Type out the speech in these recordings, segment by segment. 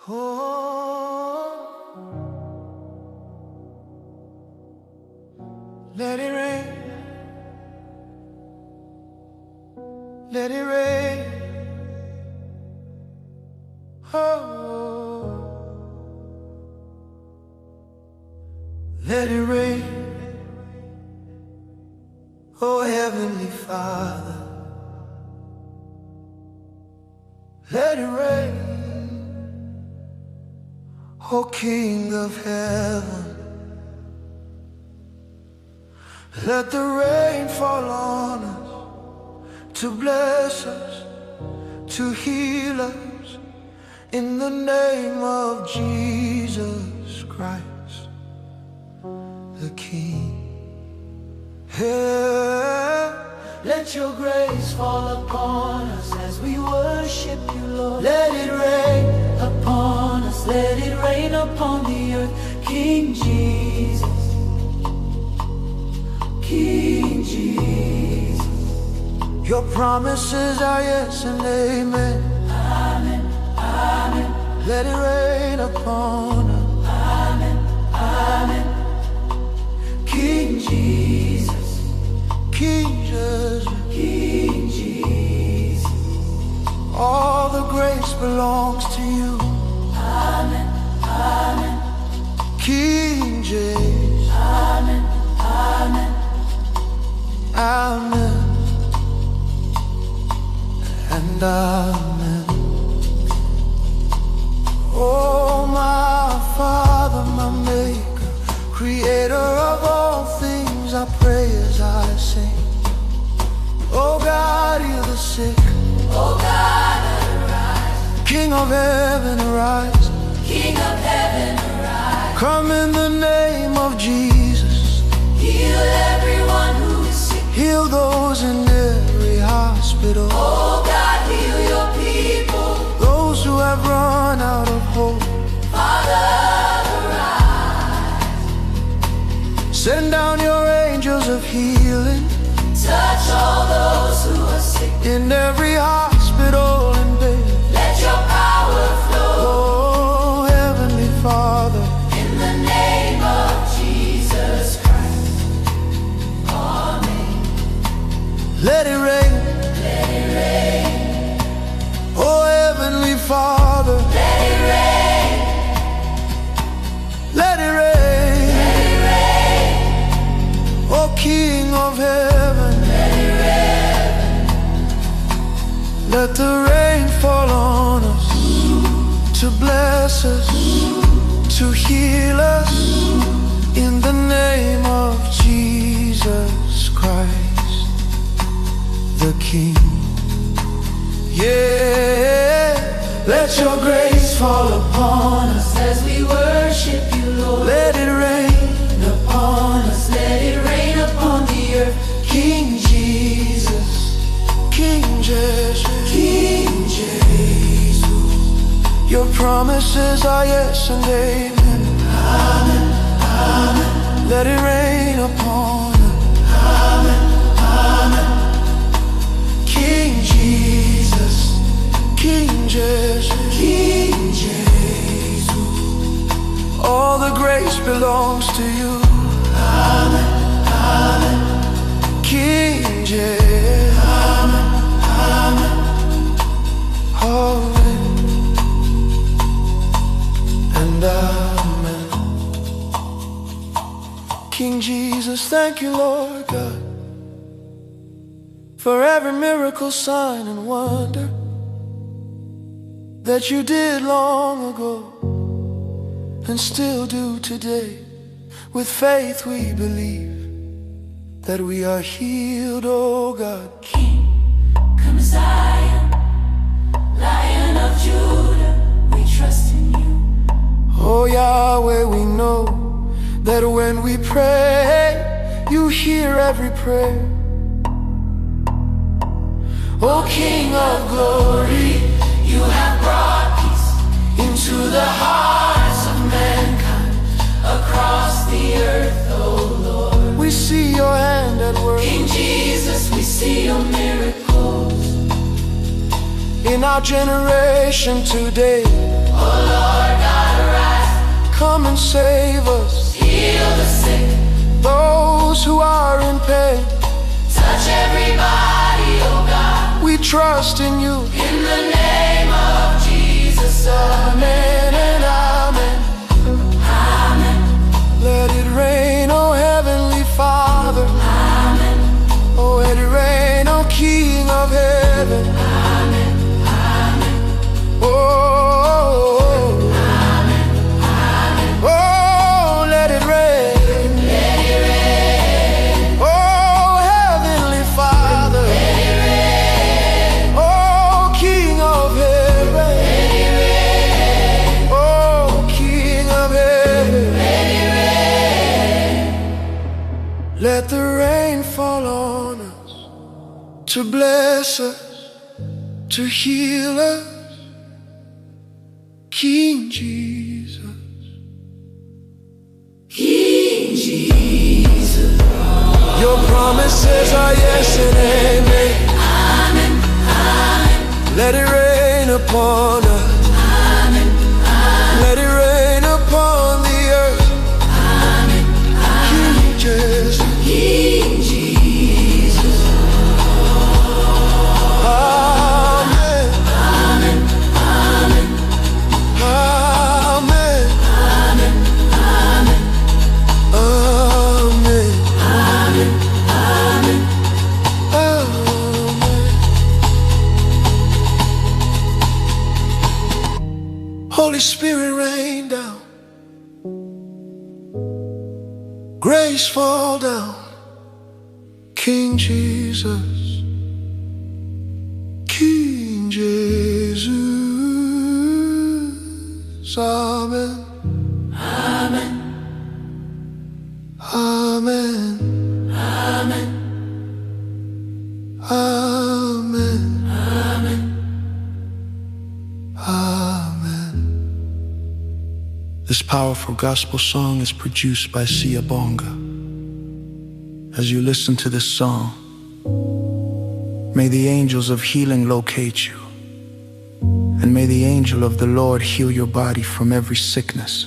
Oh, let it rain, let it rain. Oh, let it rain. Oh, Heavenly Father, let it rain. Oh, King of Heaven, let the rain fall on us, to bless us, to heal us, in the name of Jesus Christ, the King. Yeah. Let your grace fall upon us as we worship you, Lord. Let it rain upon us, let it rain upon the earth. King Jesus, King Jesus, your promises are yes and amen. Amen, amen. Let it rain upon us. Amen, amen. King Jesus, King Jesus, King Jesus, all the grace belongs to you. Amen, amen. King Jesus, amen, amen, amen, and amen. Oh, my Father, my Maker, Creator of all things, I pray as I sing. Oh God, heal the sick. Oh God, arise. King of heaven, arise. King of heaven, arise. Come in the name of Jesus. Heal everyone who is sick. Heal those in every hospital. Oh God, heal your people. Those who have run out of hope. Father, arise. Send down your angels of healing. Touch all those who are sick. In every hospital and bed. Let your power flow. Oh, Heavenly Father, in the name of Jesus Christ. Amen. Let it rain. Let it rain. Oh, Heavenly Father, let it rain. Let it rain. Let it rain. Oh, King of heaven, let the rain fall on us, to bless us, to heal us, in the name of Jesus Christ, the King. Yeah, let your grace fall upon us as we worship you, Lord. Let it rain upon us, let it rain upon the earth. King Jesus, King Jesus, King Jesus, your promises are yes and amen. Amen, amen. Let it rain upon us. Amen, amen. King Jesus, King Jesus, King Jesus, all the grace belongs to you. Amen, amen. King Jesus, amen, amen. Amen and amen. King Jesus, thank you, Lord God, for every miracle, sign, and wonder that you did long ago and still do today. With faith we believe that we are healed, oh God. King, come Zion, Lion of Judah, we trust in you. Oh Yahweh, we know that when we pray, you hear every prayer. Oh King of glory, you have brought peace into the hearts of mankind across the earth, oh Lord. We see your hand at work. King Jesus, we see your miracles in our generation today. Oh Lord God, arise. Come and save us. Heal the sick. Those who are in pain. Touch everybody, oh God. We trust in you. In the name of Jesus. Amen and amen. Amen. Let it rain, oh Heavenly Father. Amen. Oh, let it rain, oh King of heaven. Amen. Amen. Oh, Amen. Amen. oh, let it rain. Let it rain. Oh, Heavenly Father. Let it rain. Oh, King of heaven. Let it rain. Oh, King of heaven. Let it rain. Let the rain fall on us, to bless us, to heal us. King Jesus. King Jesus. Your promises are yes and amen. Amen. Amen. Let it rain upon us. Amen. Amen. Let it rain upon the earth. Amen. King Jesus. King Jesus. Amen. Amen. Amen. Amen. Amen. Amen. Amen. Amen. Amen. Amen. Holy Spirit, rain down. Grace fall down. King Jesus. King Jesus. Amen. Amen. Amen. Amen. Amen. Amen. Amen. This powerful gospel song is produced by Siyabonga. As you listen to this song, may the angels of healing locate you, and may the angel of the Lord heal your body from every sickness.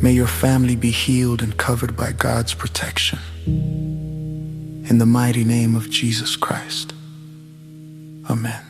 May your family be healed and covered by God's protection. In the mighty name of Jesus Christ. Amen.